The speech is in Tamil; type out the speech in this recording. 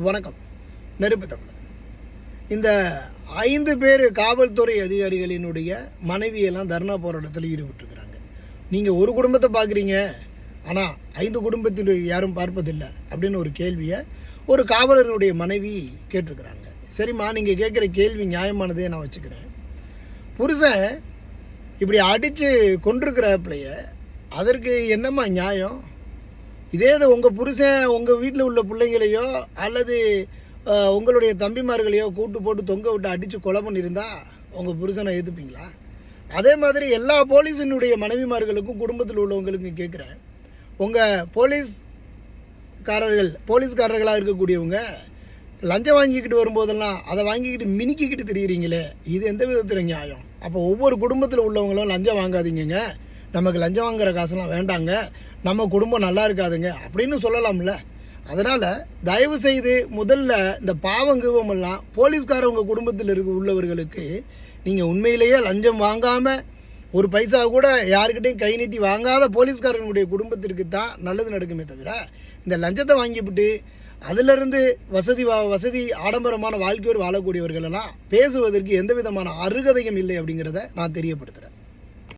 வணக்கம். நெருப்பு தமிழர். இந்த 5 பேர் காவல்துறை அதிகாரிகளினுடைய மனைவியெல்லாம் தர்ணா போராட்டத்தில் ஈடுபட்டுருக்கிறாங்க. நீங்கள் ஒரு குடும்பத்தை பார்க்குறீங்க, ஆனால் 5 குடும்பத்தினுடைய யாரும் பார்ப்பதில்லை அப்படின்னு ஒரு கேள்வியை ஒரு காவலர்களுடைய மனைவி கேட்டிருக்கிறாங்க. சரிம்மா, நீங்கள் கேட்குற கேள்வி நியாயமானதே நான் வச்சுக்கிறேன். புருஷன் இப்படி அடித்து கொண்டிருக்கிறாப்பிலைய அதற்கு என்னம்மா நியாயம்? இதே இது உங்கள் புருஷன் உங்கள் வீட்டில் உள்ள பிள்ளைங்களையோ அல்லது உங்களுடைய தம்பிமார்களையோ கூட்டு போட்டு தொங்க விட்டு அடித்து கொலை பண்ணியிருந்தா உங்கள் புருஷனை ஏற்றுப்பீங்களா? அதே மாதிரி எல்லா போலீஸினுடைய மனைவிமார்களுக்கும் குடும்பத்தில் உள்ளவங்களுக்கும் கேட்குறேன், உங்கள் போலீஸ்காரர்களாக இருக்கக்கூடியவங்க லஞ்சம் வாங்கிக்கிட்டு வரும்போதெல்லாம் அதை வாங்கிக்கிட்டு மினிக்கிக்கிட்டு தெரியுறீங்களே, இது எந்த விதத்தில் நியாயம்? அப்போ ஒவ்வொரு குடும்பத்தில் உள்ளவங்களும் லஞ்சம் வாங்காதீங்க, நமக்கு லஞ்சம் வாங்குற காசெல்லாம் வேண்டாங்க, நம்ம குடும்பம் நல்லா இருக்காதுங்க அப்படின்னு சொல்லலாம்ல. அதனால் தயவு செய்து முதல்ல இந்த பாவங்கெல்லாம் போலீஸ்காரவங்க குடும்பத்தில் உள்ளவர்களுக்கு நீங்கள் உண்மையிலேயே லஞ்சம் வாங்காமல் ஒரு பைசா கூட யாருக்கிட்டையும் கை நீட்டி வாங்காத போலீஸ்காரனுடைய குடும்பத்திற்கு தான் நல்லது நடக்குமே தவிர, இந்த லஞ்சத்தை வாங்கிவிட்டு அதிலிருந்து வசதி ஆடம்பரமான வாழ்க்கையோடு வாழக்கூடியவர்களெல்லாம் பேசுவதற்கு எந்த விதமான அருகதையும் இல்லை அப்படிங்கிறத நான் தெரியப்படுத்துகிறேன்.